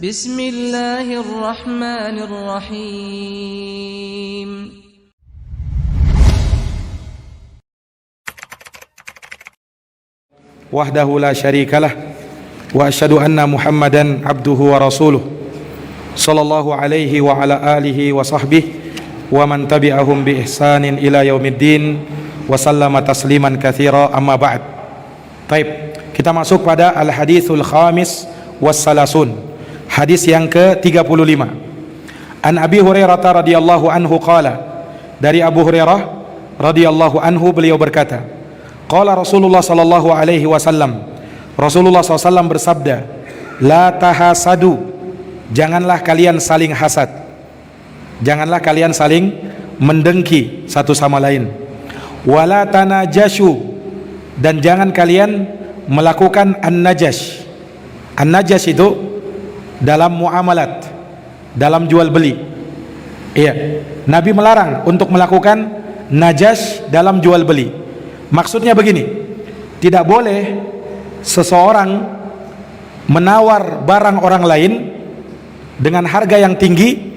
Bismillahirrahmanirrahim. Wahdahu la syarikalah wa asyhadu anna Muhammadan abduhu wa rasuluh sallallahu alaihi wa ala alihi wa sahbihi wa man tabi'ahum bi ihsanin ila yaumiddin wa sallama tasliman katsira, amma ba'd. Baik, kita masuk pada al-haditsul khamis was salasun, hadis yang ke-35. An Abi Hurairah radhiyallahu anhu qala, dari Abu Hurairah radhiyallahu anhu beliau berkata, qala Rasulullah sallallahu alaihi wasallam, Rasulullah SAW bersabda, la tahasadu, janganlah kalian saling hasad, janganlah kalian saling mendengki satu sama lain. Wala tanajashu, dan jangan kalian melakukan an-najash. An-najash itu dalam muamalat, dalam jual beli. Iya, Nabi melarang untuk melakukan najash dalam jual beli. Maksudnya begini, tidak boleh seseorang menawar barang orang lain dengan harga yang tinggi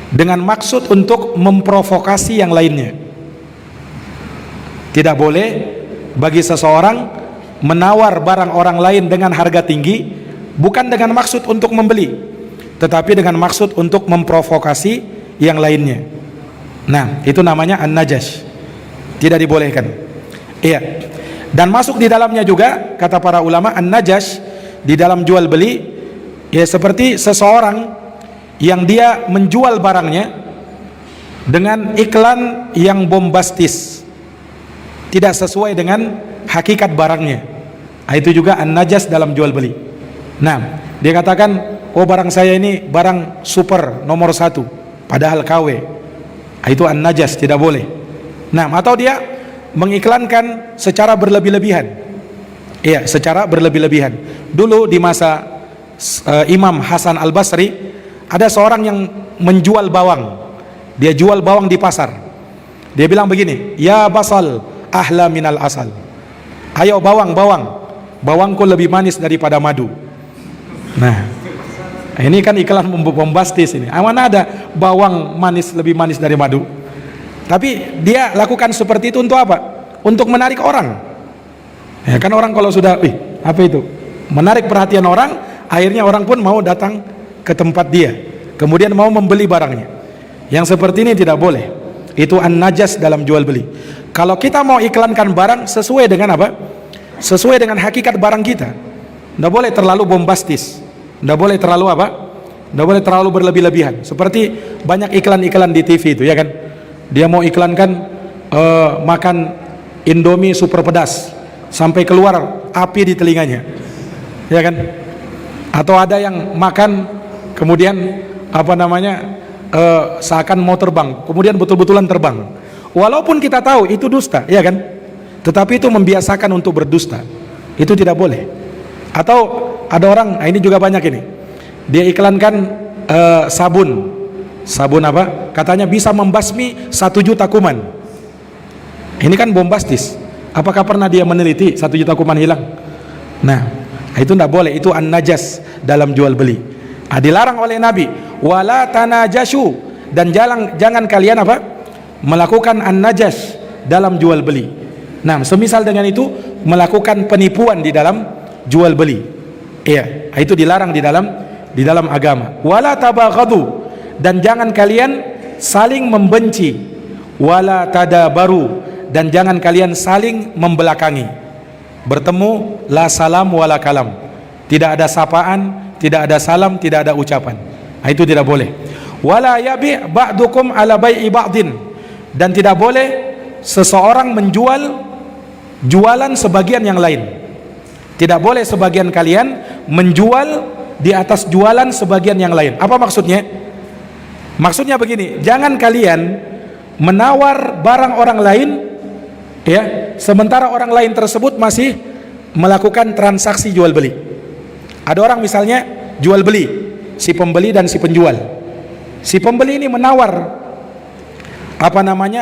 dengan maksud untuk memprovokasi yang lainnya. Tidak boleh bagi seseorang menawar barang orang lain dengan harga tinggi bukan dengan maksud untuk membeli, tetapi dengan maksud untuk memprovokasi yang lainnya. Nah, itu namanya an-najash. Tidak dibolehkan. Iya. Dan masuk di dalamnya juga, kata para ulama, an-najash di dalam jual beli ya seperti seseorang yang dia menjual barangnya dengan iklan yang bombastis, tidak sesuai dengan hakikat barangnya. Nah, itu juga an-najash dalam jual beli. Nah, dia katakan, oh barang saya ini barang super nomor 1, padahal KW. Nah, itu an-najash, tidak boleh. Nah, atau dia mengiklankan secara berlebih-lebihan. Iya, secara berlebih-lebihan. Dulu di masa Imam Hasan Al-Basri, ada seorang yang menjual bawang. Dia jual bawang di pasar. Dia bilang begini, ya basal ahla minal asal. Ayo bawang, bawangku lebih manis daripada madu. Nah, ini kan iklan bombastis ini. Mana ada bawang manis lebih manis dari madu? Tapi dia lakukan seperti itu untuk apa? Untuk menarik orang. Ya kan, orang kalau sudah, apa itu? Menarik perhatian orang, akhirnya orang pun mau datang ke tempat dia. Kemudian mau membeli barangnya. Yang seperti ini tidak boleh. Itu an-najas dalam jual beli. Kalau kita mau iklankan barang sesuai dengan apa? Sesuai dengan hakikat barang kita. Tidak boleh terlalu bombastis. Tidak boleh terlalu apa? Tidak boleh terlalu berlebih-lebihan. Seperti banyak iklan-iklan di TV itu, ya kan? Dia mau iklankan makan Indomie super pedas sampai keluar api di telinganya, ya kan? Atau ada yang makan kemudian seakan mau terbang, kemudian betul-betulan terbang. Walaupun kita tahu itu dusta, ya kan? Tetapi itu membiasakan untuk berdusta. Itu tidak boleh. Atau ada orang, ini juga banyak ini. Dia iklankan sabun apa? Katanya bisa membasmi 1 juta kuman. Ini kan bombastis. Apakah pernah dia meneliti 1 juta kuman hilang? Nah, itu tidak boleh. Itu an-najas dalam jual beli. Dilarang oleh Nabi. Wala tanajashu, dan jangan kalian apa? Melakukan an-najas dalam jual beli. Nah, semisal dengan itu melakukan penipuan di dalam jual beli. Iya, itu dilarang di dalam agama. Wala tabaghadu, dan jangan kalian saling membenci. Wala tadabaru, dan jangan kalian saling membelakangi. Bertemu la salam wala kalam, tidak ada sapaan, tidak ada salam, tidak ada ucapan. Nah, itu tidak boleh. Wala yabi' ba'dukum ala bai'i ba'din, dan tidak boleh seseorang menjual jualan sebagian yang lain. Tidak boleh sebagian kalian menjual di atas jualan sebagian yang lain. Apa maksudnya? Maksudnya begini, jangan kalian menawar barang orang lain, ya, sementara orang lain tersebut masih melakukan transaksi jual beli. Ada orang misalnya jual beli, si pembeli dan si penjual. Si pembeli ini menawar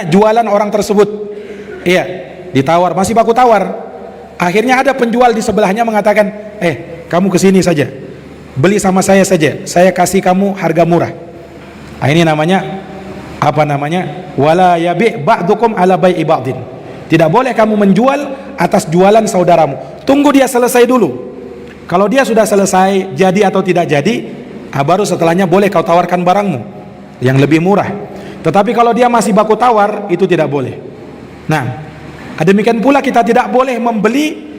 jualan orang tersebut. Iya, ditawar, masih baku tawar. Akhirnya ada penjual di sebelahnya mengatakan, kamu kesini saja. beli sama saya saja, saya kasih kamu harga murah. Nah, ini namanya apa namanya? Wala yabi' ba'dukum ala bai'i ba'din. Tidak boleh kamu menjual atas jualan saudaramu. Tunggu dia selesai dulu. Kalau dia sudah selesai, jadi atau tidak jadi, baru setelahnya boleh kau tawarkan barangmu yang lebih murah. Tetapi kalau dia masih baku tawar, itu tidak boleh. Nah, demikian pula kita tidak boleh membeli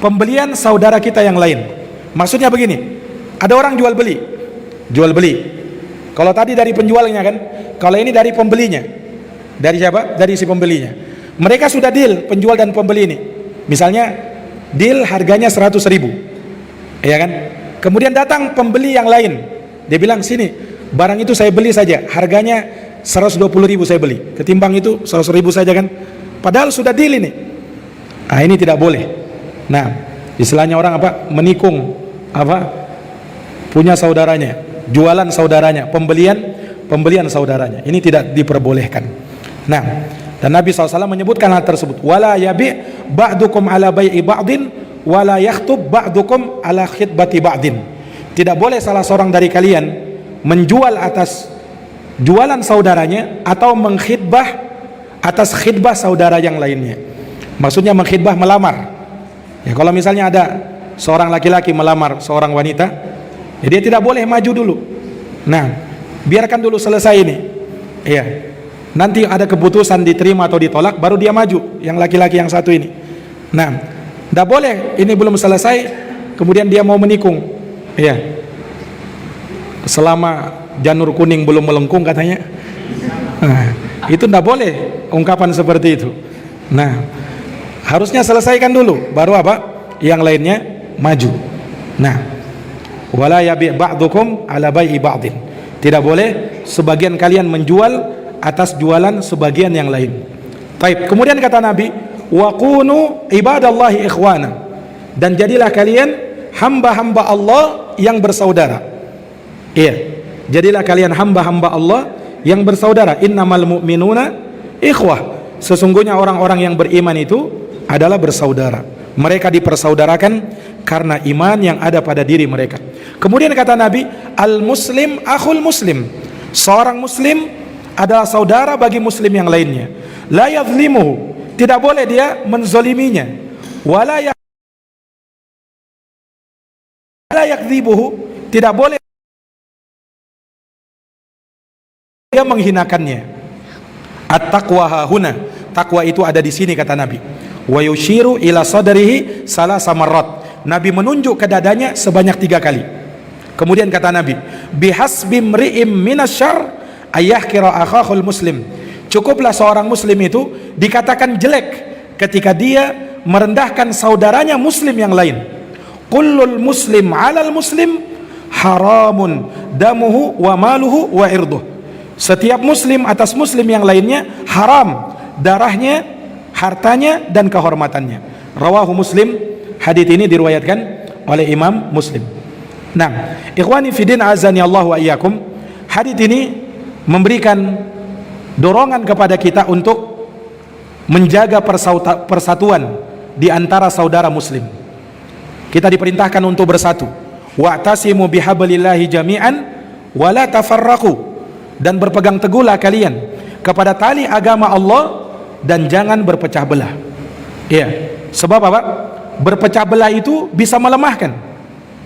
pembelian saudara kita yang lain. Maksudnya begini, ada orang jual beli. Kalau tadi dari penjualnya kan, kalau ini dari pembelinya. Dari siapa? Dari si pembelinya. Mereka sudah deal, penjual dan pembeli ini. Misalnya deal harganya 100.000, ya kan? Kemudian datang pembeli yang lain, dia bilang, sini barang itu saya beli saja, harganya 120.000 saya beli, ketimbang itu 100.000 saja kan? Padahal sudah deal ini. Nah, ini tidak boleh. Nah, istilahnya orang apa? Menikung apa? Punya saudaranya, jualan saudaranya, pembelian saudaranya. Ini tidak diperbolehkan. Nah, dan Nabi SAW menyebutkan hal tersebut. Wala yabi' ba'dukum ala bai'i ba'din wala yakhtub ba'dukum ala khitbati ba'din. Tidak boleh salah seorang dari kalian menjual atas jualan saudaranya atau mengkhidbah atas khidbah saudara yang lainnya. Maksudnya mengkhidbah, melamar. Ya, kalau misalnya ada seorang laki-laki melamar seorang wanita, ya dia tidak boleh maju dulu. Nah, biarkan dulu selesai ini. Iya. Nanti ada keputusan diterima atau ditolak, baru dia maju, yang laki-laki yang satu ini. Nah, tidak boleh ini belum selesai, kemudian dia mau menikung. Iya. Selama janur kuning belum melengkung katanya. Nah, itu tidak boleh ungkapan seperti itu. Nah, harusnya selesaikan dulu, baru apa? Yang lainnya maju. Nah, wala yabi' ba'dukum ala bai'i ba'din. Tidak boleh sebagian kalian menjual atas jualan sebagian yang lain. Baik, kemudian kata Nabi, wa kunu ibadallahi ikhwana, dan jadilah kalian hamba-hamba Allah yang bersaudara. Iya, jadilah kalian hamba-hamba Allah yang bersaudara. Innamal mu'minuna ikhwah. Sesungguhnya orang-orang yang beriman itu adalah bersaudara. Mereka dipersaudarakan karena iman yang ada pada diri mereka. Kemudian kata Nabi, al-muslim akhul muslim. Seorang muslim adalah saudara bagi muslim yang lainnya. La yadhlimuhu, tidak boleh dia menzoliminya. Wala yakdzibuhu, tidak boleh dia menghinakannya. At-taqwa hahuna, takwa itu ada di sini kata Nabi. Wa yushiru ila sadrihi salasa marrat. Nabi menunjuk ke dadanya sebanyak 3 kali. Kemudian kata Nabi, bihasbi mri'im minasyarr ayahkira akhahul muslim. Cukuplah seorang muslim itu dikatakan jelek ketika dia merendahkan saudaranya muslim yang lain. Kullul muslim 'alal muslim haramun damuhu wa maluhu wa irduh. Setiap muslim atas muslim yang lainnya haram darahnya, hartanya dan kehormatannya. Rawahu Muslim. Hadis ini diriwayatkan oleh Imam Muslim. Nah, ikhwani fidin azani Allah wa iyyakum. Hadis ini memberikan dorongan kepada kita untuk menjaga persatuan di antara saudara muslim. Kita diperintahkan untuk bersatu. Wa'tasimu bihablillahi jami'an wa la tafarraqu. Dan berpegang teguhlah kalian kepada tali agama Allah dan jangan berpecah belah. Iya. Sebab apa? Berpecah belah itu bisa melemahkan.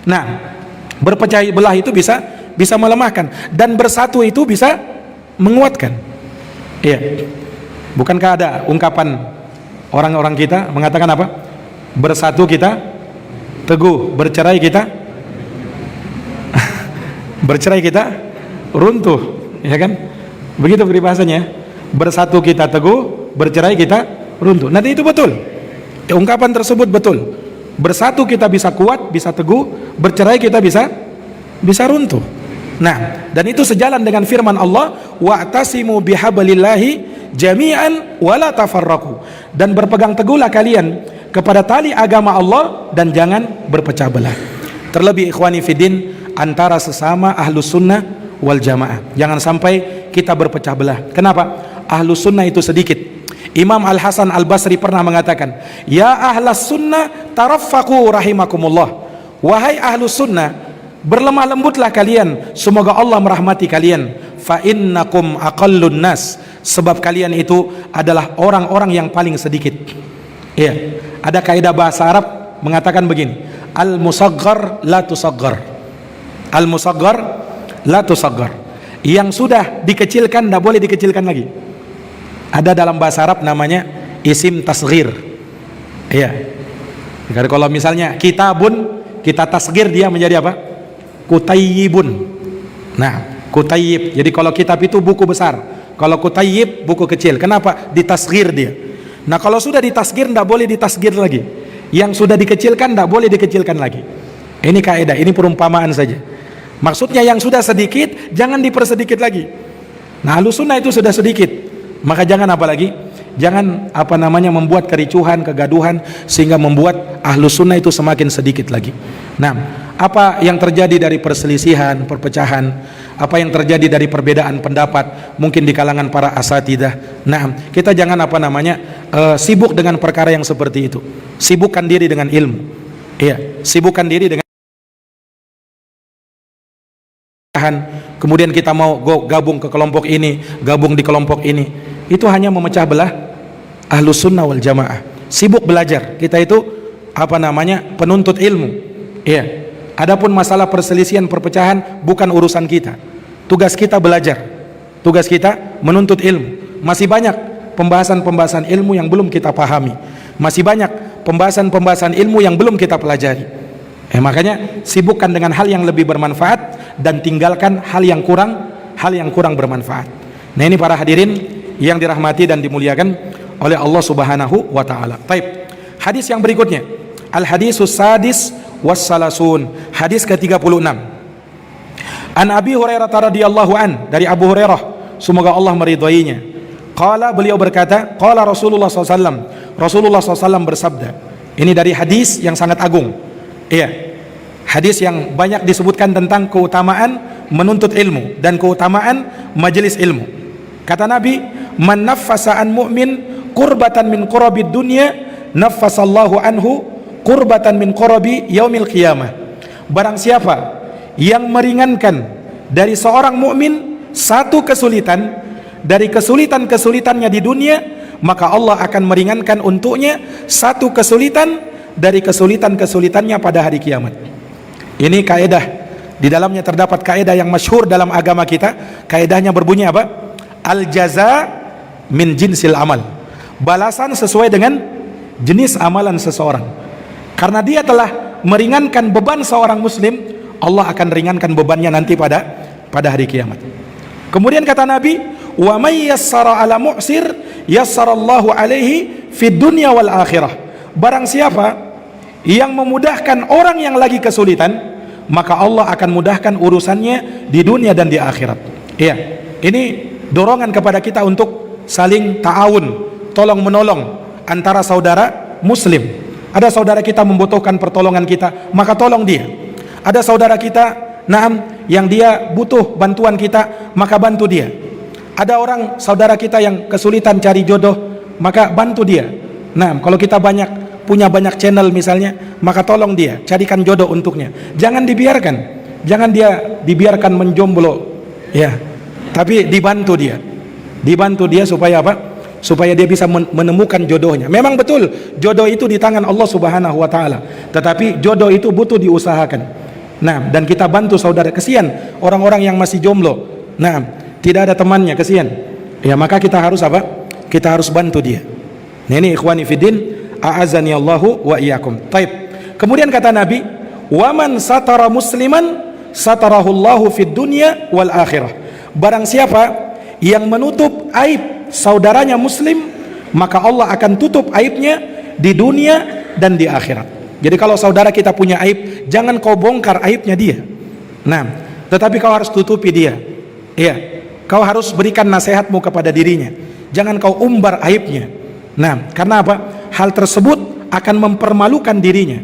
Nah, berpecah belah itu bisa melemahkan, dan bersatu itu bisa menguatkan. Iya. Bukankah ada ungkapan orang-orang kita mengatakan apa? Bersatu kita teguh, bercerai kita bercerai kita runtuh, ya kan? Begitu peribahasanya. Bersatu kita teguh, bercerai kita runtuh. Nanti itu betul. Ungkapan tersebut betul. Bersatu kita bisa kuat, bisa teguh, bercerai kita bisa runtuh. Nah, dan itu sejalan dengan firman Allah, wa'tasimu bihablillahi jami'an wa la tafarraqu. Dan berpegang teguhlah kalian kepada tali agama Allah dan jangan berpecah belah. Terlebih ikhwani fiddin, antara sesama ahlus sunnah wal jamaah. Jangan sampai kita berpecah belah. Kenapa? Ahlus sunnah itu sedikit. Imam Al-Hasan Al-Basri pernah mengatakan, ya ahlas sunnah taraffaqu rahimakumullah. Wahai ahlus sunnah, berlemah lembutlah kalian, semoga Allah merahmati kalian. Fa innakum aqallun nas, sebab kalian itu adalah orang-orang yang paling sedikit. Iya, ada kaidah bahasa Arab mengatakan begini, al musaggar la tusaggar, al musaggar la tusaggar, yang sudah dikecilkan tidak boleh dikecilkan lagi. Ada dalam bahasa Arab namanya isim tasghir. Iya, jadi kalau misalnya kitabun, kita tasghir dia menjadi apa? Kutayyibun. Nah, kutayyib. Jadi kalau kitab itu buku besar, kalau kutayyib buku kecil. Kenapa? Ditasghir dia. Nah, kalau sudah ditasghir tidak boleh ditasghir lagi. Yang sudah dikecilkan tidak boleh dikecilkan lagi. Ini kaidah, ini perumpamaan saja. Maksudnya yang sudah sedikit jangan dipersedikit lagi. Nah, Ahlussunnah itu sudah sedikit, maka jangan apalagi, jangan membuat kericuhan, kegaduhan sehingga membuat Ahlussunnah itu semakin sedikit lagi. Nah, apa yang terjadi dari perselisihan, perpecahan, apa yang terjadi dari perbedaan pendapat mungkin di kalangan para asatidah. Nah, kita jangan sibuk dengan perkara yang seperti itu. Sibukkan diri dengan ilmu. Iya, sibukkan diri dengan kemudian kita mau gabung ke kelompok ini, gabung di kelompok ini. Itu hanya memecah belah Ahlussunnah wal Jamaah. Sibuk belajar. Kita itu penuntut ilmu. Iya. Adapun masalah perselisihan, perpecahan bukan urusan kita. Tugas kita belajar. Tugas kita menuntut ilmu. Masih banyak pembahasan-pembahasan ilmu yang belum kita pahami. Masih banyak pembahasan-pembahasan ilmu yang belum kita pelajari. Makanya sibukkan dengan hal yang lebih bermanfaat dan tinggalkan hal yang kurang bermanfaat. Nah, ini para hadirin yang dirahmati dan dimuliakan oleh Allah Subhanahu wa taala. Baik. Hadis yang berikutnya, al hadisus sadis wassalasun, hadis ke-36. An Abi Hurairah radhiyallahu an, dari Abu Hurairah semoga Allah meridhoinya. Qala, beliau berkata, qala Rasulullah SAW, Rasulullah SAW bersabda. Ini dari hadis yang sangat agung. Iya, hadis yang banyak disebutkan tentang keutamaan menuntut ilmu dan keutamaan majelis ilmu. Kata Nabi, man naffasa an mu'min qurbatan min qurabid dunya, naffasallahu anhu qurbatan min qurabi yaumil qiyamah. Barang siapa yang meringankan dari seorang mukmin satu kesulitan dari kesulitan-kesulitannya di dunia, maka Allah akan meringankan untuknya satu kesulitan dari kesulitan-kesulitannya pada hari kiamat. Ini kaidah, di dalamnya terdapat kaidah yang masyhur dalam agama kita. Kaidahnya berbunyi apa? Al jaza min jinsil amal. Balasan sesuai dengan jenis amalan seseorang. Karena dia telah meringankan beban seorang muslim, Allah akan ringankan bebannya nanti pada hari kiamat. Kemudian kata Nabi, wa may yassara ala mu'sir yassarallahu alaihi fid dunya wal akhirah. Barang siapa yang memudahkan orang yang lagi kesulitan, maka Allah akan mudahkan urusannya di dunia dan di akhirat. Iya, ini dorongan kepada kita untuk saling ta'awun, tolong menolong antara saudara muslim. Ada saudara kita membutuhkan pertolongan kita, maka tolong dia. Ada saudara kita, yang dia butuh bantuan kita, maka bantu dia. Ada orang saudara kita yang kesulitan cari jodoh, maka bantu dia. Kalau kita punya banyak channel misalnya, maka tolong dia, carikan jodoh untuknya. Jangan dibiarkan menjomblo, ya. Tapi dibantu dia supaya apa? Supaya dia bisa menemukan jodohnya. Memang betul jodoh itu di tangan Allah Subhanahu wa taala, tetapi jodoh itu butuh diusahakan. Dan kita bantu saudara. Kesian orang-orang yang masih jomblo, tidak ada temannya, kesian. Ya, maka kita harus apa? Kita harus bantu dia. Nah, ini ikhwani fiddin, a'azani Allahu wa iyyakum. Taib. Kemudian kata Nabi, wa man satara musliman satarahullahu fid dunya wal akhirah. Barang siapa yang menutup aib saudaranya muslim, maka Allah akan tutup aibnya di dunia dan di akhirat. Jadi kalau saudara kita punya aib, jangan kau bongkar aibnya dia. Tetapi kau harus tutupi dia. Iya, kau harus berikan nasihatmu kepada dirinya. Jangan kau umbar aibnya. Karena apa? Hal tersebut akan mempermalukan dirinya.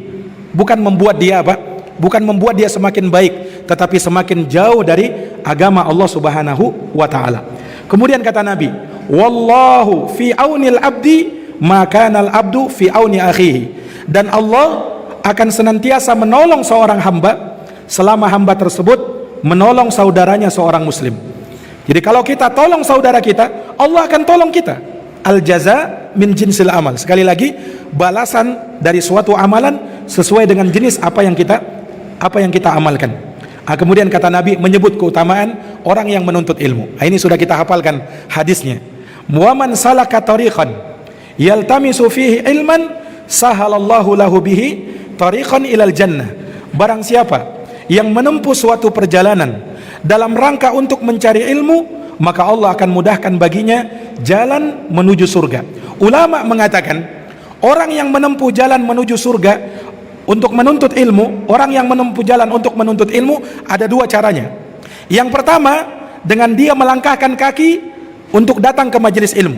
Bukan membuat dia apa? Bukan membuat dia semakin baik, tetapi semakin jauh dari agama Allah Subhanahu wa taala. Kemudian kata Nabi, wallahu fi aunil abdi maka kanal abdu fi auni akhihi. Dan Allah akan senantiasa menolong seorang hamba selama hamba tersebut menolong saudaranya seorang muslim. Jadi kalau kita tolong saudara kita, Allah akan tolong kita. Al jaza min jinsil amal. Sekali lagi, balasan dari suatu amalan sesuai dengan jenis apa yang kita amalkan. Kemudian kata Nabi menyebut keutamaan orang yang menuntut ilmu. Ini sudah kita hafalkan hadisnya. Wa man salaka tariqan yaltamisu fihi ilman sahalallahu lahu bihi tariqan ilal jannah. Barang siapa yang menempuh suatu perjalanan dalam rangka untuk mencari ilmu, maka Allah akan mudahkan baginya jalan menuju surga. Ulama mengatakan orang yang menempuh jalan menuju surga untuk menuntut ilmu, orang yang menempuh jalan untuk menuntut ilmu ada dua caranya. Yang pertama, dengan dia melangkahkan kaki untuk datang ke majelis ilmu.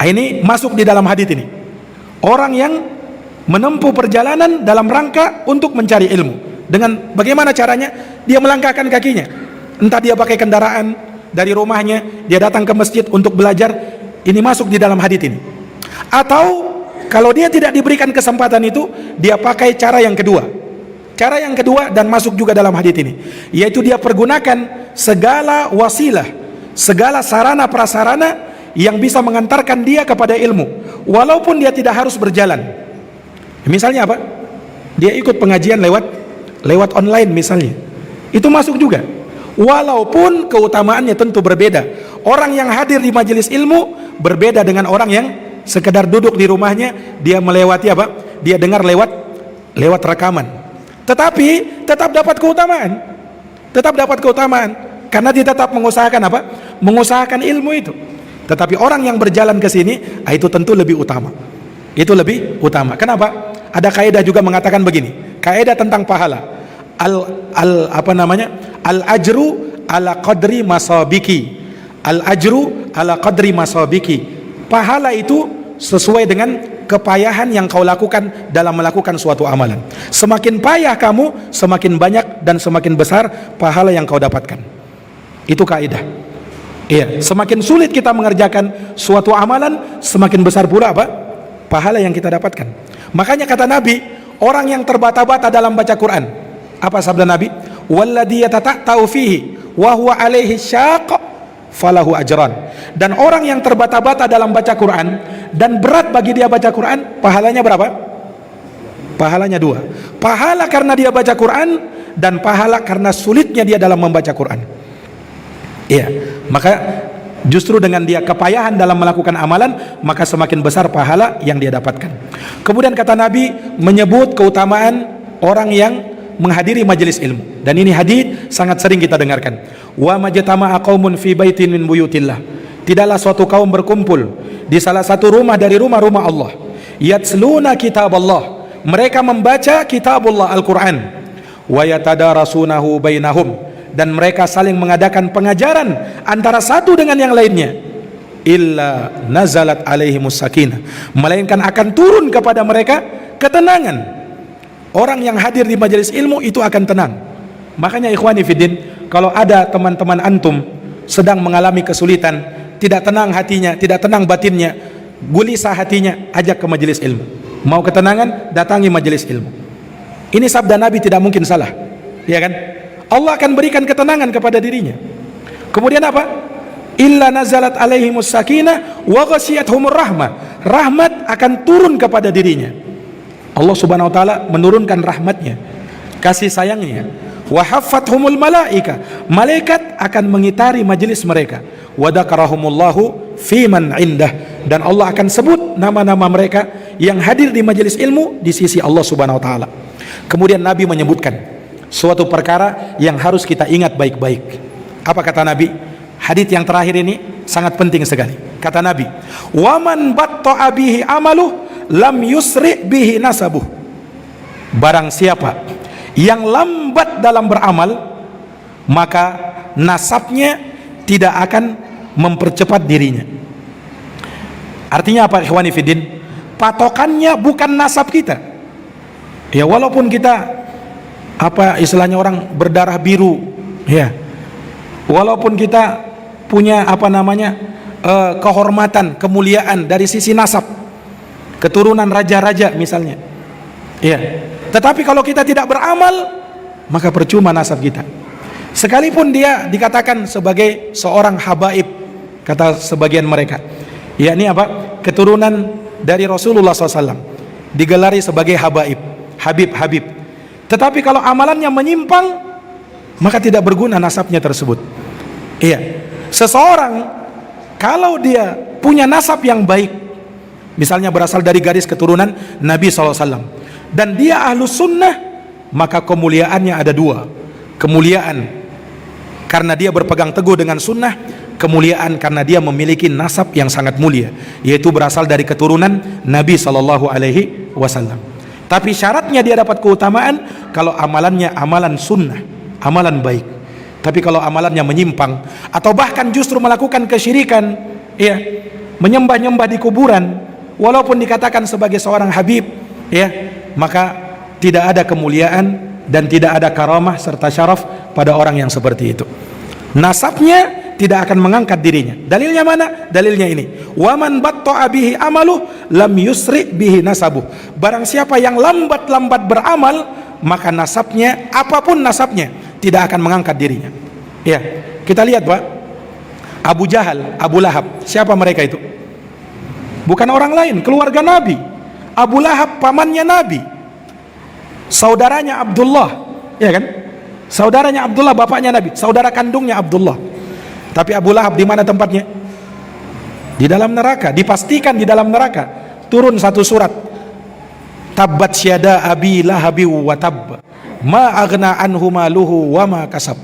Ini masuk di dalam hadis ini. Orang yang menempuh perjalanan dalam rangka untuk mencari ilmu. Dengan bagaimana caranya? Dia melangkahkan kakinya. Entah dia pakai kendaraan dari rumahnya, dia datang ke masjid untuk belajar. Ini masuk di dalam hadis ini. Atau kalau dia tidak diberikan kesempatan itu, dia pakai cara yang kedua. Cara yang kedua dan masuk juga dalam hadis ini, yaitu dia pergunakan segala wasilah, segala sarana prasarana yang bisa mengantarkan dia kepada ilmu, walaupun dia tidak harus berjalan. Misalnya apa? Dia ikut pengajian lewat online misalnya. Itu masuk juga. Walaupun keutamaannya tentu berbeda. Orang yang hadir di majelis ilmu berbeda dengan orang yang sekedar duduk di rumahnya, dia melewati apa? Dia dengar lewat rekaman. Tetapi tetap dapat keutamaan. Tetap dapat keutamaan karena dia tetap mengusahakan apa? Mengusahakan ilmu itu. Tetapi orang yang berjalan ke sini, itu tentu lebih utama. Itu lebih utama. Kenapa? Ada kaidah juga mengatakan begini. Kaidah tentang pahala. Al ajru ala qadri masabiki. Al ajru ala qadri masabiki. Pahala itu sesuai dengan kepayahan yang kau lakukan dalam melakukan suatu amalan. Semakin payah kamu, semakin banyak dan semakin besar pahala yang kau dapatkan. Itu kaidah. Iya, semakin sulit kita mengerjakan suatu amalan, semakin besar pula apa? Pahala yang kita dapatkan. Makanya kata Nabi, orang yang terbata-bata dalam baca Quran, apa sabda Nabi? Walladhi yatata'u fihi wa huwa alaihi syaq falahu ajran. Dan orang yang terbata-bata dalam baca Quran dan berat bagi dia baca Quran, pahalanya berapa? Pahalanya 2. Pahala karena dia baca Quran dan pahala karena sulitnya dia dalam membaca Quran. Iya, maka justru dengan dia kepayahan dalam melakukan amalan, maka semakin besar pahala yang dia dapatkan. Kemudian kata Nabi menyebut keutamaan orang yang menghadiri majelis ilmu. Dan ini hadis sangat sering kita dengarkan. Wa majtama'a qaumun fi baitin min buyutillah. Tidaklah suatu kaum berkumpul di salah satu rumah dari rumah-rumah Allah. Yatsluna kitab Allah. Mereka membaca kitabullah Al-Quran. Wa yatadarasunahu bainahum. Dan mereka saling mengadakan pengajaran antara satu dengan yang lainnya. Illa nazalat alaihimus sakinah. Melainkan akan turun kepada mereka ketenangan. Orang yang hadir di majelis ilmu itu akan tenang. Makanya ikhwani fiddin, kalau ada teman-teman antum sedang mengalami kesulitan, tidak tenang hatinya, tidak tenang batinnya, gulisah hatinya, ajak ke majelis ilmu. Mau ketenangan, datangi majelis ilmu. Ini sabda Nabi tidak mungkin salah, ya kan? Allah akan berikan ketenangan kepada dirinya. Kemudian apa? Illa nazalat alaihimus sakinah wa ghashiyatuhumur rahmah. Rahmat akan turun kepada dirinya. Allah Subhanahu wa taala menurunkan rahmatnya, kasih sayangnya. Wa haffathumul malaika. Malaikat akan mengitari majelis mereka. Wa dzakarahumullahu fi man indah. Dan Allah akan sebut nama-nama mereka yang hadir di majelis ilmu di sisi Allah Subhanahu wa taala. Kemudian Nabi menyebutkan suatu perkara yang harus kita ingat baik-baik. Apa kata Nabi? Hadits yang terakhir ini sangat penting sekali. Kata Nabi, "Waman batta'a bihi amaluh lam yusri bihi nasabuh." Barang siapa yang lambat dalam beramal, maka nasabnya tidak akan mempercepat dirinya. Artinya apa ikhwani fiddin? Patokannya bukan nasab kita. Ya walaupun kita apa istilahnya orang berdarah biru, ya, walaupun kita punya apa namanya kehormatan, kemuliaan dari sisi nasab, keturunan raja-raja misalnya, ya, tetapi kalau kita tidak beramal, maka percuma nasab kita. Sekalipun dia dikatakan sebagai seorang habaib, kata sebagian mereka, yakni apa? Keturunan dari Rasulullah SAW, digelari sebagai habaib, habib. Tetapi kalau amalannya menyimpang, maka tidak berguna nasabnya tersebut. Iya, seseorang kalau dia punya nasab yang baik, misalnya berasal dari garis keturunan Nabi SAW, dan dia ahlus sunnah, maka kemuliaannya ada dua. Kemuliaan karena dia berpegang teguh dengan sunnah, kemuliaan karena dia memiliki nasab yang sangat mulia, yaitu berasal dari keturunan Nabi SAW. Tapi syaratnya dia dapat keutamaan kalau amalannya amalan sunnah, amalan baik. Tapi kalau amalannya menyimpang atau bahkan justru melakukan kesyirikan, ya, menyembah-nyembah di kuburan, walaupun dikatakan sebagai seorang habib, ya, maka tidak ada kemuliaan dan tidak ada karamah serta syaraf pada orang yang seperti itu. Nasabnya tidak akan mengangkat dirinya. Dalilnya mana? Dalilnya ini. Waman batta'a bihi amaluh lam yusri bihi nasabuh. Barang siapa yang lambat-lambat beramal, maka nasabnya, apapun nasabnya, tidak akan mengangkat dirinya. Ya, kita lihat, Pak. Abu Jahal, Abu Lahab, siapa mereka itu? Bukan orang lain, keluarga Nabi. Abu Lahab pamannya Nabi, saudaranya Abdullah, ya kan? Saudaranya Abdullah, bapaknya Nabi, saudara kandungnya Abdullah. Tapi Abu Lahab di mana tempatnya? Di dalam neraka, dipastikan di dalam neraka. Turun satu surat, Tabbat syada abi lahabi wa tab, ma aghna anhu maluhu wa ma kasab.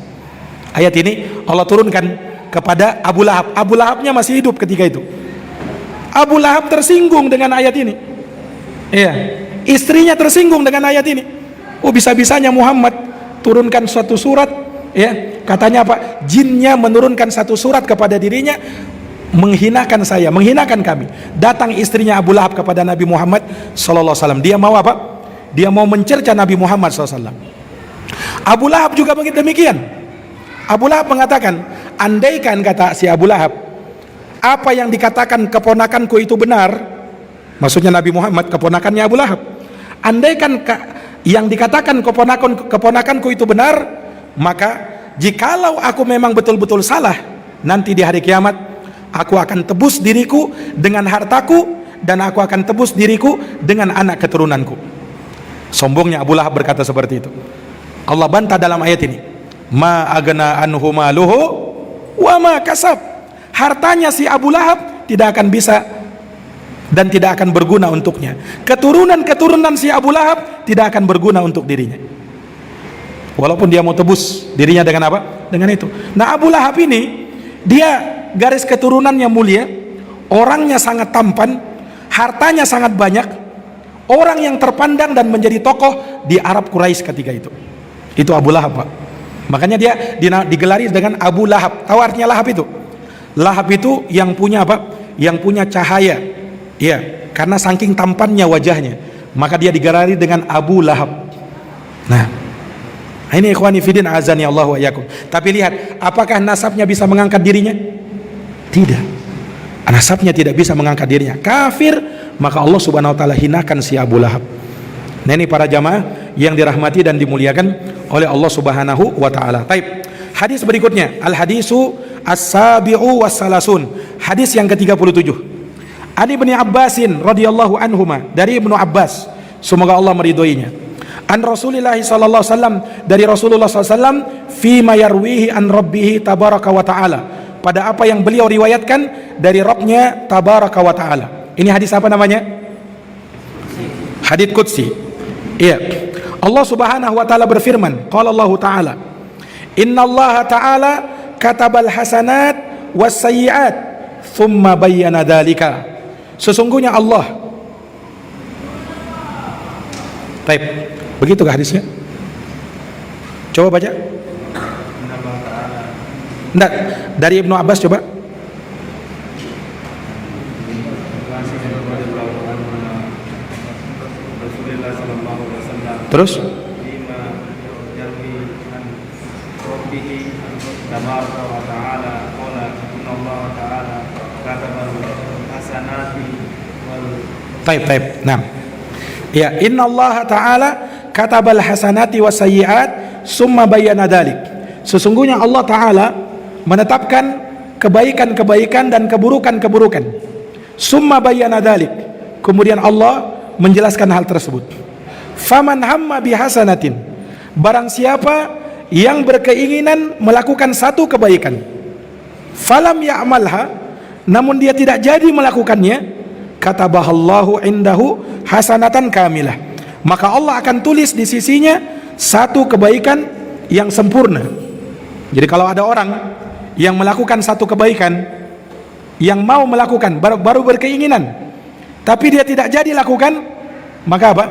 Ayat ini Allah turunkan kepada Abu Lahab. Abu Lahabnya masih hidup ketika itu. Abu Lahab tersinggung dengan ayat ini. Iya, istrinya tersinggung dengan ayat ini. Oh, bisa-bisanya Muhammad turunkan suatu surat, ya, katanya apa? Jinnya menurunkan satu surat kepada dirinya, menghinakan saya, menghinakan kami. Datang istrinya Abu Lahab kepada Nabi Muhammad SAW. Dia mau apa? Dia mau mencerca Nabi Muhammad SAW. Abu Lahab juga begitu demikian. Abu Lahab mengatakan, andaikan, kata si Abu Lahab, apa yang dikatakan keponakanku itu benar, maksudnya Nabi Muhammad, keponakannya Abu Lahab, andaikan yang dikatakan keponakanku itu benar, maka jikalau aku memang betul-betul salah, nanti di hari kiamat aku akan tebus diriku dengan hartaku, dan aku akan tebus diriku dengan anak keturunanku. Sombongnya Abu Lahab berkata seperti itu. Allah bantah dalam ayat ini, ma agna anhu maluhu wa ma kasab. Hartanya si Abu Lahab tidak akan bisa dan tidak akan berguna untuknya. Keturunan si Abu Lahab tidak akan berguna untuk dirinya, walaupun dia mau tebus dirinya dengan apa? Dengan itu. Nah, Abu Lahab ini, dia garis keturunannya mulia, orangnya sangat tampan, hartanya sangat banyak, orang yang terpandang dan menjadi tokoh di Arab Quraisy ketika itu. Itu Abu Lahab, Pak. Makanya dia digelari dengan Abu Lahab. Tahu artinya Lahab itu? Lahab itu yang punya apa? Yang punya cahaya. Ya, karena saking tampannya wajahnya, maka dia digelari dengan Abu Lahab. Nah, ini ikhwani fidin azani Allah wa iyyakum. Tapi lihat, apakah nasabnya bisa mengangkat dirinya? Tidak. Nasabnya tidak bisa mengangkat dirinya. Kafir, maka Allah Subhanahu wa taala hinakan si Abu Lahab. Nah, ini para jamaah yang dirahmati dan dimuliakan oleh Allah Subhanahu wa taala. Baik. Hadis berikutnya, al hadisu as-sabi'u was-salasun. Hadis yang ke-37. Ani bin Abbasin radhiyallahu anhuma, dari Ibnu Abbas, semoga Allah meridhoinya. An Rasulillah sallallahu alaihi wasallam, dari Rasulullah sallallahu alaihi wasallam, fi ma yarwihi an rabbih tabaraka wa taala, pada apa yang beliau riwayatkan dari Rabbnya tabaraka wa taala. Ini hadis apa namanya? Hadits qudsi. Iya. Allah Subhanahu wa taala berfirman, qala Allah taala, innallaha taala katabal hasanat was sayyi'at thumma bayyana dzalika. Sesungguhnya Allah. Baik. Begitukah hadisnya? Coba baca. Enggak, dari Ibnu Abbas coba. Terus? Taib. Nah. Ya, innallaha ta'ala katabal hasanati was sayyi'at summa bayyana dzalik. Sesungguhnya Allah Ta'ala menetapkan kebaikan-kebaikan dan keburukan-keburukan. Summa bayyana dzalik. Kemudian Allah menjelaskan hal tersebut. Faman hamma bihasanatin, barang siapa yang berkeinginan melakukan satu kebaikan, falam ya'malha, namun dia tidak jadi melakukannya, katabahallahu indahu hasanatan kamilah, maka Allah akan tulis di sisinya satu kebaikan yang sempurna. Jadi kalau ada orang yang melakukan satu kebaikan, yang mau melakukan, baru berkeinginan, tapi dia tidak jadi lakukan, maka apa?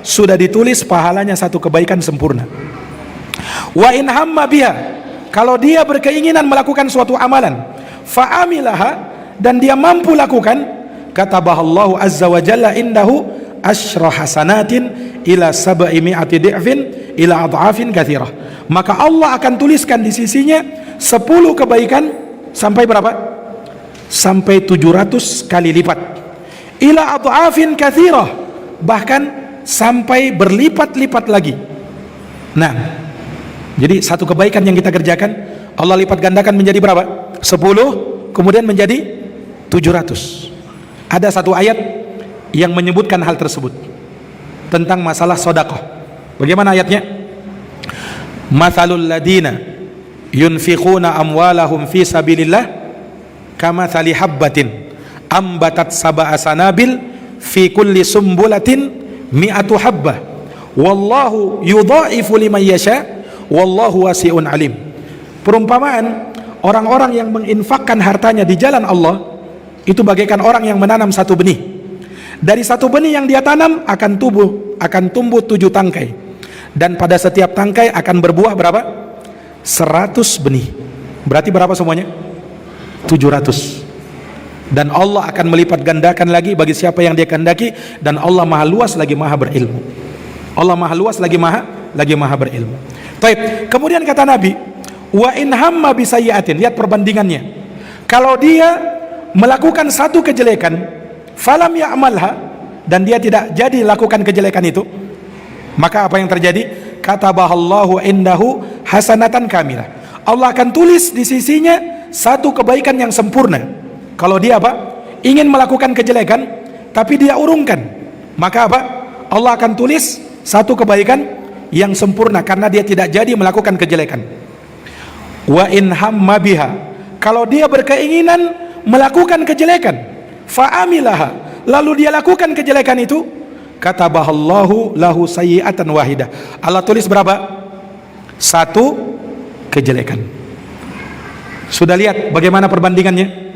Sudah ditulis pahalanya satu kebaikan sempurna. Wa in hamma biha, kalau dia berkeinginan melakukan suatu amalan, fa'amilaha, dan dia mampu lakukan, katabahallahu azza wa jalla indahu asyra hasanatin ila sab'i mi'ati di'fin ila adhafin katsirah, maka Allah akan tuliskan di sisinya 10 kebaikan sampai berapa? Sampai 700 kali lipat. Ila adhafin katsirah, bahkan sampai berlipat-lipat lagi. Nah, jadi satu kebaikan yang kita kerjakan Allah lipat gandakan menjadi berapa? 10, kemudian menjadi 700. Ada satu ayat yang menyebutkan hal tersebut tentang masalah sedekah. Bagaimana ayatnya? Mathalul ladina yunfiquna amwalahum fi sabilillah kamathali habbatin ambatat sab'a sanabil fi kulli sumbulatin mi'atu habbah wallahu yudha'ifu liman yasha wallahu wasi'un alim. Perumpamaan orang-orang yang menginfakkan hartanya di jalan Allah itu bagaikan orang yang menanam satu benih. Dari satu benih yang dia tanam akan tumbuh 7 tangkai, dan pada setiap tangkai akan berbuah berapa? 100 benih. Berarti berapa semuanya? 700. Dan Allah akan melipat gandakan lagi bagi siapa yang dia kehendaki, dan Allah maha luas lagi maha berilmu. Allah maha luas lagi maha berilmu. Taib. Kemudian kata Nabi, wa in hamma bisayyi'atin, lihat perbandingannya. Kalau dia melakukan satu kejelekan, falam ya'malha, dan dia tidak jadi lakukan kejelekan itu, maka apa yang terjadi? Katabahallahu indahu hasanatan kamilah. Allah akan tulis di sisinya satu kebaikan yang sempurna. Kalau dia apa? Ingin melakukan kejelekan tapi dia urungkan, maka apa? Allah akan tulis satu kebaikan yang sempurna karena dia tidak jadi melakukan kejelekan. Wa in hamma biha, kalau dia berkeinginan melakukan kejelekan, fa'amilaha, lalu dia lakukan kejelekan itu, katabahallahu lahu sayyi'atan wahidah, Allah tulis berapa? Satu kejelekan. Sudah lihat bagaimana perbandingannya?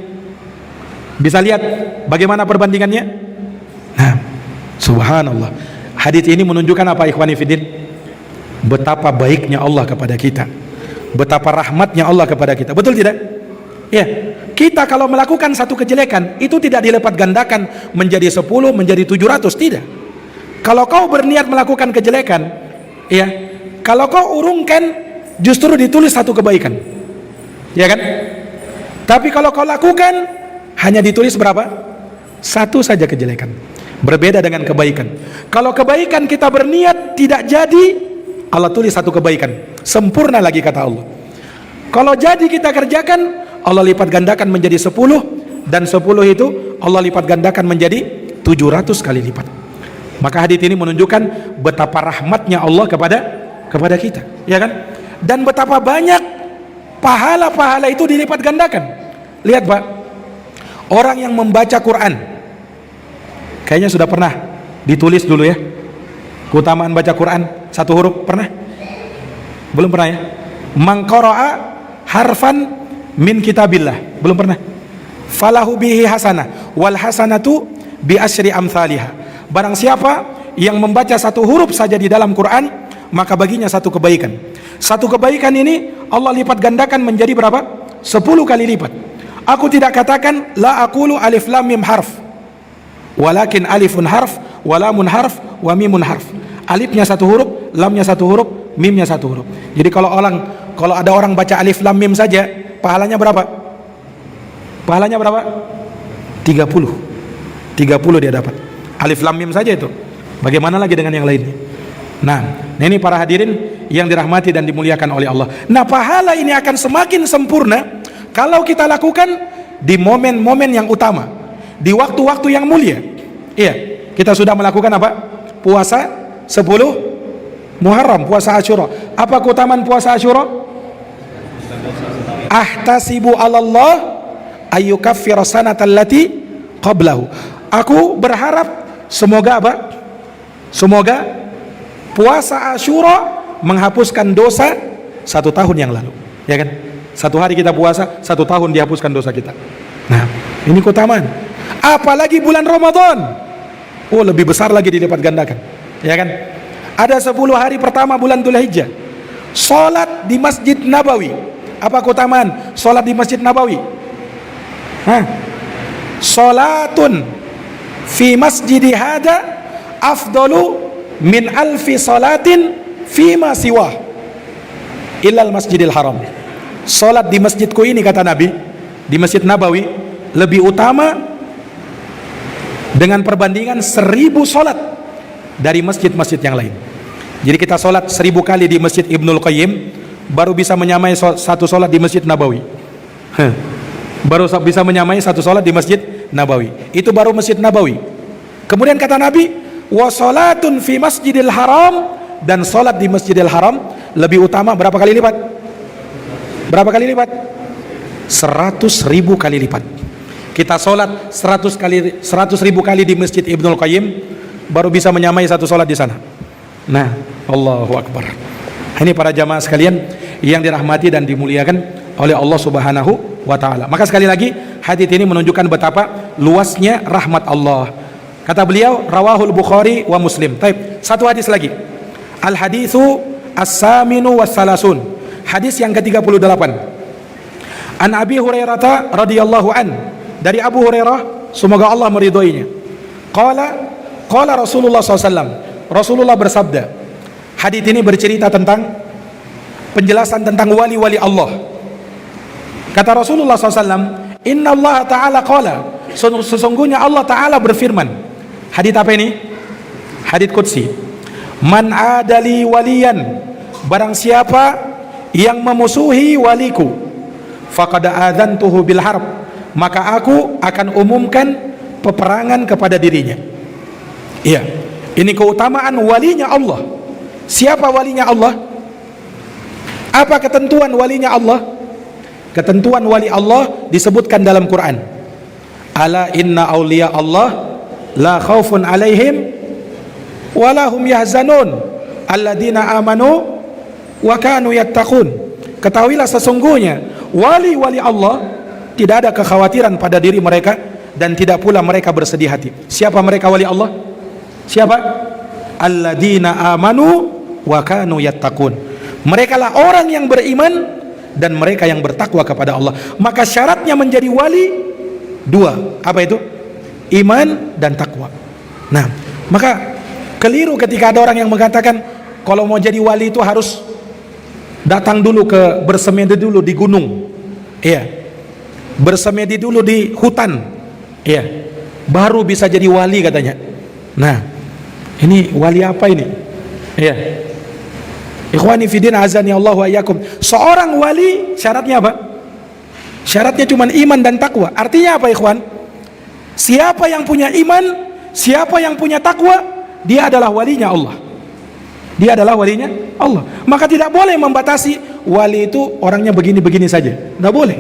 Bisa lihat bagaimana perbandingannya? Nah, subhanallah. Hadits ini menunjukkan apa, ikhwani fiddin? Betapa baiknya Allah kepada kita, betapa rahmatnya Allah kepada kita. Betul tidak? Ya, kita kalau melakukan satu kejelekan itu tidak dilipat gandakan menjadi 10, menjadi 700, tidak. Kalau kau berniat melakukan kejelekan, ya, kalau kau urungkan justru ditulis satu kebaikan, ya kan? Tapi kalau kau lakukan hanya ditulis berapa? Satu saja kejelekan. Berbeda dengan kebaikan. Kalau kebaikan kita berniat tidak jadi, Allah tulis satu kebaikan sempurna lagi kata Allah. Kalau jadi kita kerjakan, Allah lipat gandakan menjadi 10, dan 10 itu Allah lipat gandakan menjadi 700 kali lipat. Maka hadits ini menunjukkan betapa rahmatnya Allah kepada kita, ya kan? Dan betapa banyak pahala-pahala itu dilipat gandakan. Lihat Pak, orang yang membaca Quran, kayaknya sudah pernah ditulis dulu ya, keutamaan baca Quran satu huruf, pernah? Belum pernah ya? Man qara'a harfan min kitabillah, belum pernah. Falahu bihi hasanah wal hasanatu bi asyri amsalihha. Barang siapa yang membaca satu huruf saja di dalam Quran, maka baginya satu kebaikan. Satu kebaikan ini Allah lipat gandakan menjadi berapa? 10 kali lipat. Aku tidak katakan la aqulu alif lam mim harf, walakin alifun harf, walamun harf, wa mimun harf. Alifnya satu huruf, lamnya satu huruf, mimnya satu huruf. Jadi kalau ada orang baca alif lam mim saja, pahalanya berapa? Pahalanya berapa? 30 dia dapat. Alif lam mim saja itu. Bagaimana lagi dengan yang lainnya? Nah ini para hadirin yang dirahmati dan dimuliakan oleh Allah. Nah, pahala ini akan semakin sempurna kalau kita lakukan di momen-momen yang utama, di waktu-waktu yang mulia. Iya, kita sudah melakukan apa? Puasa 10 Muharram, puasa Asyura. Apa keutamaan puasa Asyura? Ahtasibu 'alallah ayyukaffira sanatal lati qablahu. Aku berharap semoga apa? Semoga puasa Asyura menghapuskan dosa 1 tahun yang lalu, ya kan? 1 hari kita puasa, 1 tahun dihapuskan dosa kita. Nah, ini keutamaan. Apalagi bulan Ramadan, oh lebih besar lagi, dilipat gandakan, ya kan? Ada 10 hari pertama bulan Dzulhijjah, sholat di Masjid Nabawi. Apa keutamaan sholat di Masjid Nabawi? Sholatun fi masjidi hada afdalu min alfi sholatin fima siwah illal masjidil haram. Sholat di masjidku ini, kata Nabi, di Masjid Nabawi, lebih utama dengan perbandingan 1000 sholat dari masjid-masjid yang lain. Jadi kita sholat 1000 kali di Masjid Ibnul Qayyim, baru bisa menyamai 1 sholat di Masjid Nabawi. Baru bisa menyamai 1 sholat di Masjid Nabawi. Itu baru Masjid Nabawi. Kemudian kata Nabi, wa sholatun fi masjidil haram, dan sholat di Masjidil Haram lebih utama berapa kali lipat? Berapa kali lipat? 100.000 kali lipat. Kita sholat 100.000 kali di Masjid Ibnul Qayyim, baru bisa menyamai 1 sholat di sana. Nah, Allahu Akbar. Ini para jamaah sekalian yang dirahmati dan dimuliakan oleh Allah Subhanahu wa ta'ala. Maka sekali lagi, hadits ini menunjukkan betapa luasnya rahmat Allah. Kata beliau, rawahul Bukhari wa Muslim. Taib, 1 hadis lagi. Al haditsu as-saminu was-salasun. Hadis yang ke-38. An Abi Hurairah radhiyallahu an, dari Abu Hurairah, semoga Allah meridhoinya. Qala Rasulullah SAW. Rasulullah bersabda. Hadits ini bercerita tentang penjelasan tentang wali-wali Allah. Kata Rasulullah SAW, Inna Allah Ta'ala qala, sesungguhnya Allah Ta'ala berfirman. Hadits apa ini? Hadits Qudsi. Man adali waliyan, barang siapa yang memusuhi waliku, faqad adzantuhu bil harb, maka aku akan umumkan peperangan kepada dirinya. Iya, ini keutamaan walinya Allah. Siapa walinya Allah? Apa ketentuan walinya Allah? Ketentuan wali Allah disebutkan dalam Quran. Ala inna awliya Allah la khaufun alaihim wala hum yahzanun alladzina amanu wa kanu yattaqun. Ketahuilah sesungguhnya wali-wali Allah tidak ada kekhawatiran pada diri mereka dan tidak pula mereka bersedih hati. Siapa mereka wali Allah? Siapa? Alladzina amanu wa kanu yattaqun. Mereka lah orang yang beriman dan mereka yang bertakwa kepada Allah. Maka syaratnya menjadi wali 2. Apa itu? Iman dan takwa. Nah, maka keliru ketika ada orang yang mengatakan kalau mau jadi wali itu harus datang dulu bersemedi dulu di gunung. Iya. Bersemedi dulu di hutan. Iya. Baru bisa jadi wali katanya. Nah, ini wali apa ini? Iya. Ikhwani fidin azani Allah wa iyyakum. Seorang wali syaratnya apa? Syaratnya cuma iman dan takwa. Artinya apa, ikhwan? Siapa yang punya iman, siapa yang punya takwa, dia adalah walinya Allah. Dia adalah walinya Allah. Maka tidak boleh membatasi wali itu orangnya begini-begini saja. Tidak boleh.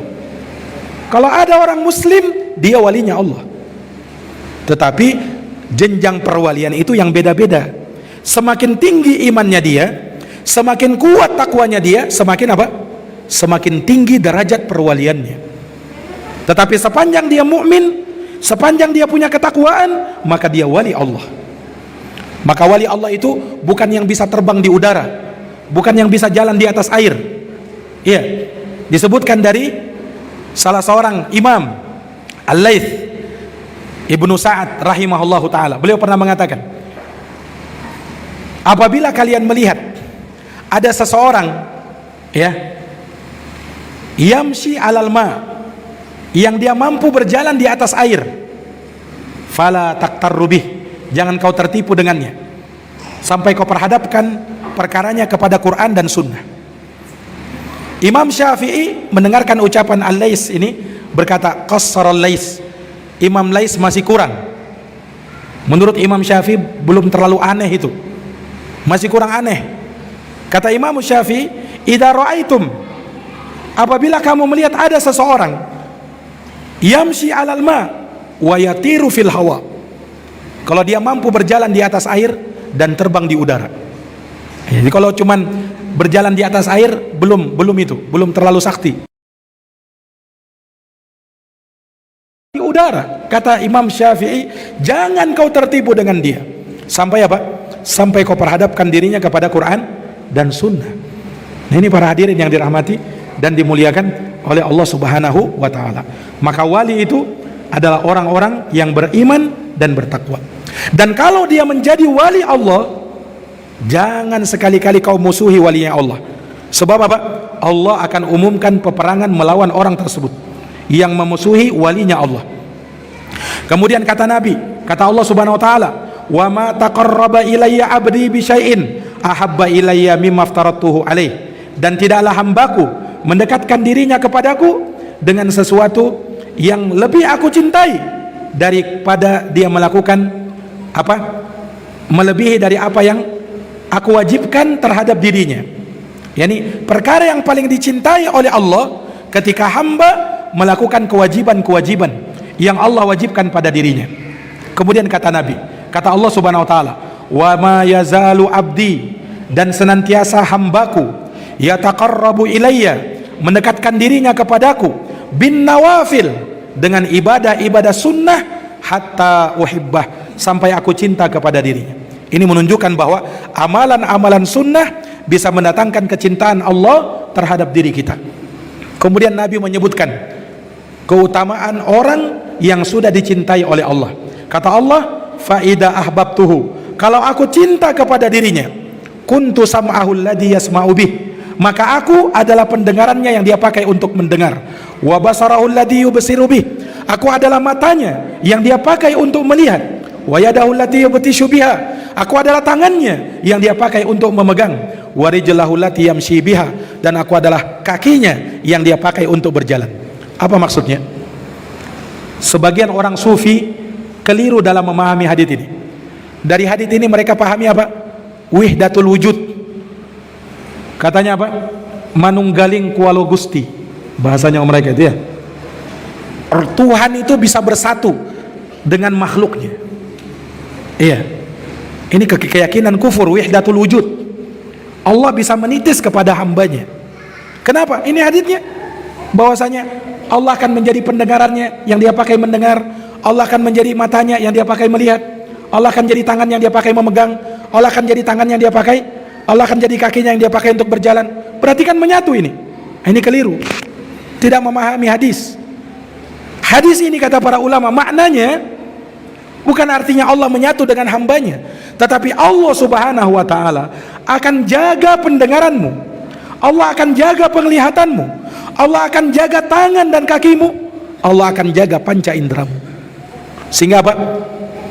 Kalau ada orang muslim, dia walinya Allah. Tetapi jenjang perwalian itu yang beda-beda. Semakin tinggi imannya dia, semakin kuat takwanya dia, semakin apa? Semakin tinggi derajat perwaliannya. Tetapi sepanjang dia mukmin, sepanjang dia punya ketakwaan, maka dia wali Allah. Maka wali Allah itu bukan yang bisa terbang di udara, bukan yang bisa jalan di atas air. Iya, disebutkan dari salah seorang imam, Al-Laits Ibnu Sa'ad rahimahullahu ta'ala. Beliau pernah mengatakan, apabila kalian melihat ada seseorang, ya, yamshi alal ma, yang dia mampu berjalan di atas air, fala taktarru bih, jangan kau tertipu dengannya, sampai kau perhadapkan perkaranya kepada Quran dan Sunnah. Imam Syafi'i mendengarkan ucapan Al-Lais ini, berkata, qassara Al-Lais, Imam Lais masih kurang. Menurut Imam Syafi'i belum terlalu aneh itu, masih kurang aneh. Kata Imam Syafi'i, idza ra'aitum, apabila kamu melihat ada seseorang yamshi 'alal ma wa yatiru fil hawa, kalau dia mampu berjalan di atas air dan terbang di udara. Jadi kalau cuman berjalan di atas air belum terlalu sakti. Di udara, kata Imam Syafi'i, jangan kau tertipu dengan dia. Sampai apa? Sampai kau perhadapkan dirinya kepada Quran dan Sunnah. Nah, ini para hadirin yang dirahmati dan dimuliakan oleh Allah Subhanahu wa ta'ala. Maka wali itu adalah orang-orang yang beriman dan bertakwa. Dan kalau dia menjadi wali Allah, jangan sekali-kali kau musuhi walinya Allah. Sebab apa? Allah akan umumkan peperangan melawan orang tersebut yang memusuhi walinya Allah. Kemudian kata Nabi, kata Allah Subhanahu wa ta'ala, wa ma taqarraba ilayya 'abdi bi syai'in ahabba ilayya mimma aftaratuhu alaih, dan tidaklah hambaku mendekatkan dirinya kepadaku dengan sesuatu yang lebih aku cintai daripada dia melakukan apa? Melebihi dari apa yang aku wajibkan terhadap dirinya. Yani perkara yang paling dicintai oleh Allah ketika hamba melakukan kewajiban-kewajiban yang Allah wajibkan pada dirinya. Kemudian kata Nabi, kata Allah Subhanahu wa ta'ala, wa ma yazalu abdi, dan senantiasa hambaku yataqarrabu ilayya, mendekatkan dirinya kepadaku, bin nawafil, dengan ibadah-ibadah sunnah, hatta uhibbah, sampai aku cinta kepada dirinya. Ini menunjukkan bahwa amalan-amalan sunnah bisa mendatangkan kecintaan Allah terhadap diri kita. Kemudian Nabi menyebutkan keutamaan orang yang sudah dicintai oleh Allah. Kata Allah, faida ahbabtuhu, kalau aku cinta kepada dirinya, kuntu sam'ahu alladhi yasma'u bih, maka aku adalah pendengarannya yang dia pakai untuk mendengar, wa basarahu alladhi yubsiru bih, aku adalah matanya yang dia pakai untuk melihat, wa yadahu allati yubtishu biha, aku adalah tangannya yang dia pakai untuk memegang, wa rijlahu allati yamshi biha, dan aku adalah kakinya yang dia pakai untuk berjalan. Apa maksudnya? Sebagian orang sufi keliru dalam memahami hadis ini. Dari hadis ini mereka pahami apa? Wihdatul wujud. Katanya apa? Manunggaling kualo gusti, bahasanya mereka itu ya. Tuhan itu bisa bersatu dengan makhluknya. Iya. Ini keyakinan kufur, wihdatul wujud. Allah bisa menitis kepada hambanya. Kenapa? Ini hadisnya bahwasanya Allah akan menjadi pendengarannya yang dia pakai mendengar, Allah akan menjadi matanya yang dia pakai melihat, Allah akan jadi tangan yang dia pakai memegang, Allah akan jadi tangan yang dia pakai, Allah akan jadi kakinya yang dia pakai untuk berjalan. Berarti kan menyatu ini. Ini keliru. Tidak memahami hadis. Hadis ini kata para ulama maknanya bukan artinya Allah menyatu dengan hambanya, tetapi Allah Subhanahu wa ta'ala akan jaga pendengaranmu, Allah akan jaga penglihatanmu, Allah akan jaga tangan dan kakimu, Allah akan jaga panca inderamu. Sehingga apa?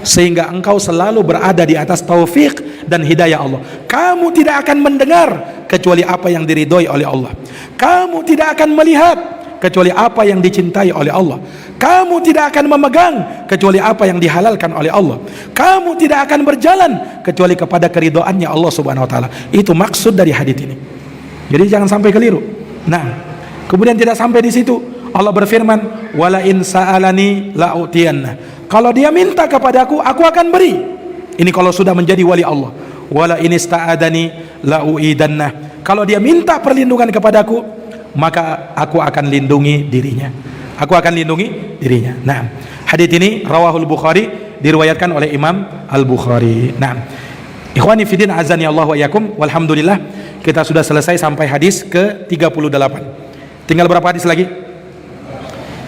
Sehingga engkau selalu berada di atas taufik dan hidayah Allah. Kamu tidak akan mendengar kecuali apa yang diridhoi oleh Allah. Kamu tidak akan melihat kecuali apa yang dicintai oleh Allah. Kamu tidak akan memegang kecuali apa yang dihalalkan oleh Allah. Kamu tidak akan berjalan kecuali kepada keridhoannya Allah Subhanahu wa ta'ala. Itu maksud dari hadis ini. Jadi jangan sampai keliru. Nah, kemudian tidak sampai di situ, Allah berfirman, wala in sa'alani la'utiyanna, kalau dia minta kepadaku, aku akan beri. Ini kalau sudah menjadi wali Allah. Wala in ista'adani la'uidanna, kalau dia minta perlindungan kepadaku, maka aku akan lindungi dirinya. Aku akan lindungi dirinya. Nah, hadis ini rawahul Bukhari, diriwayatkan oleh Imam Al-Bukhari. Nah, ikhwani fiddin azani Allah wa yakum, walhamdulillah kita sudah selesai sampai hadis ke-38. Tinggal berapa hadis lagi?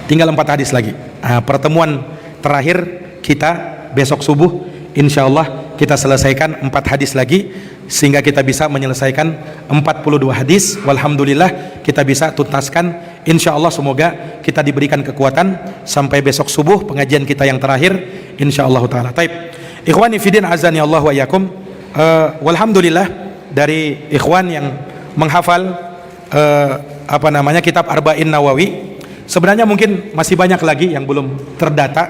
Tinggal 4 hadis lagi. Nah, pertemuan terakhir kita besok subuh, insyaallah kita selesaikan 4 hadis lagi, sehingga kita bisa menyelesaikan 42 hadis. Walhamdulillah kita bisa tuntaskan, insyaallah. Semoga kita diberikan kekuatan sampai besok subuh pengajian kita yang terakhir, insyaallah taala. Taib. Ikhwani fiddin azani Allah wa yakum, walhamdulillah dari ikhwan yang menghafal kitab Arba'in Nawawi. Sebenarnya mungkin masih banyak lagi yang belum terdata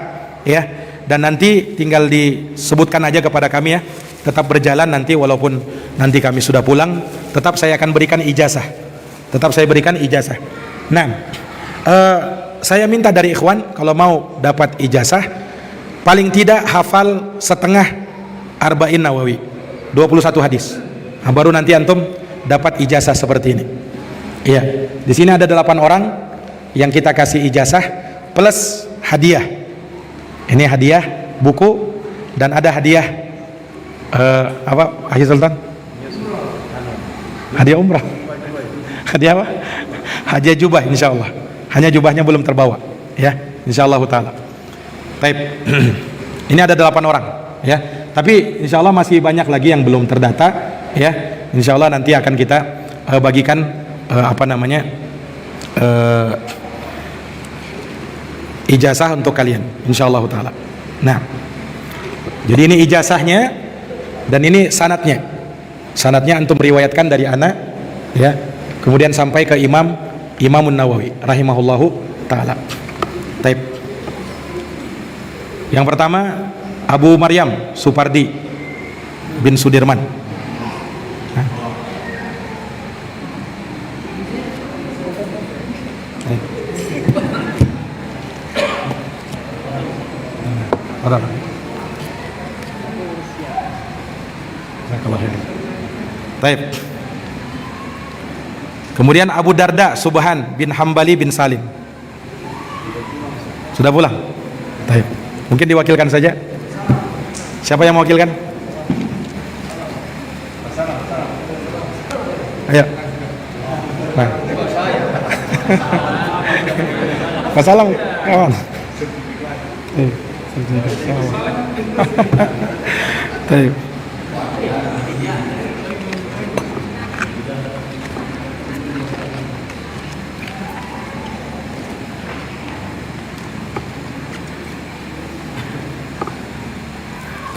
ya, dan nanti tinggal disebutkan aja kepada kami ya. Tetap berjalan nanti, walaupun nanti kami sudah pulang, tetap saya akan berikan ijazah. Tetap saya berikan ijazah. Nah, saya minta dari ikhwan kalau mau dapat ijazah paling tidak hafal setengah Arba'in Nawawi, 21 hadis. Nah, baru nanti antum dapat ijazah seperti ini. Iya, di sini ada 8 orang yang kita kasih ijazah plus hadiah. Ini hadiah buku dan ada hadiah Haji Sultan? Hadiah umrah. Hadiah apa? Hadiah jubah insyaallah. Hanya jubahnya belum terbawa ya, insyaallah taala. Baik. Ini ada 8 orang ya. Tapi insyaallah masih banyak lagi yang belum terdata ya. Insyaallah nanti akan kita bagikan ijazah untuk kalian insyaallah taala. Nah, jadi ini ijazahnya dan ini sanadnya. Sanadnya antum riwayatkan dari anak ya, kemudian sampai ke Imamun Nawawi rahimahullahu taala. Taib. Yang pertama Abu Maryam Supardi bin Sudirman. Baik. Kemudian Abu Darda Subhan bin Hambali bin Salim. Sudah pulang? Baik. Mungkin diwakilkan saja. Siapa yang mewakilkan? Ayo. Nah. Wassalam, kawan. Baik.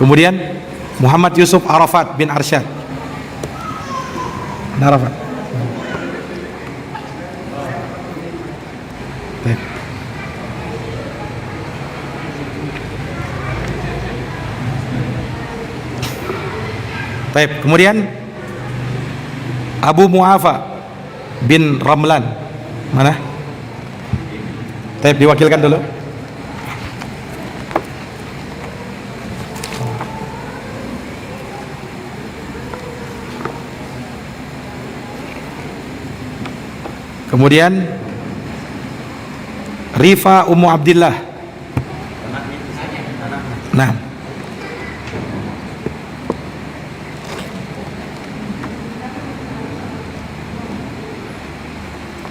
Kemudian Muhammad Yusuf Arafat bin Arsyad. Arafat. Baik. Baik, kemudian Abu Mu'afa bin Ramlan. Mana? Baik, diwakilkan dulu. Kemudian Rifa Ummu Abdillah. Nah.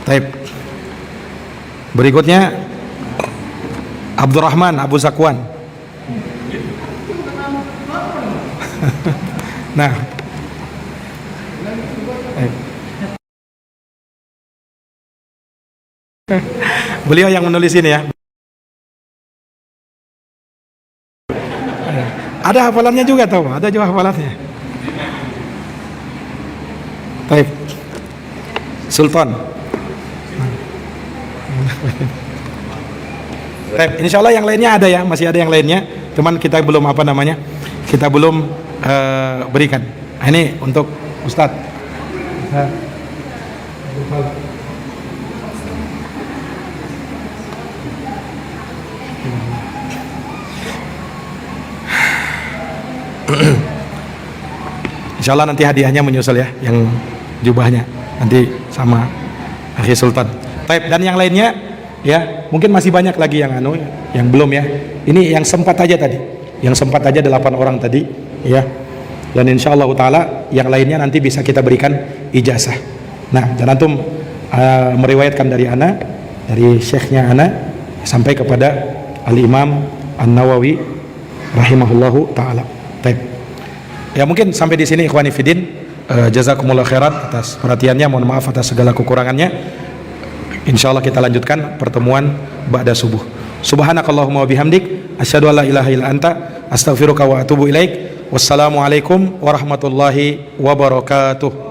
Baik. Berikutnya Abdurrahman Abu Zakwan. Nah. Baik. Beliau yang menulis ini ya. Ada hafalannya juga tahu, ada juga hafalannya. Baik. Sultan. Baik, insyaallah yang lainnya ada ya, masih ada yang lainnya. Cuman kita belum kita belum berikan. Nah, ini untuk Ustadz. Insyaallah nanti hadiahnya menyusul ya, yang jubahnya nanti sama Akhi Sultan. Baik, dan yang lainnya ya, mungkin masih banyak lagi yang belum ya. Ini yang sempat aja tadi. Yang sempat aja 8 orang tadi ya. Dan insyaallah taala yang lainnya nanti bisa kita berikan ijazah. Nah, dan antum meriwayatkan dari dari syekhnya sampai kepada Al-Imam An-Nawawi rahimahullahu taala. Baik. Ya, mungkin sampai di sini ikhwani fillah. Jazakumullah khairan atas perhatiannya, mohon maaf atas segala kekurangannya. Insyaallah kita lanjutkan pertemuan ba'da subuh. Subhanakallahumma wa bihamdik asyhadu an la ilaha illa anta astaghfiruka wa atubu ilaik. Wassalamualaikum warahmatullahi wabarakatuh.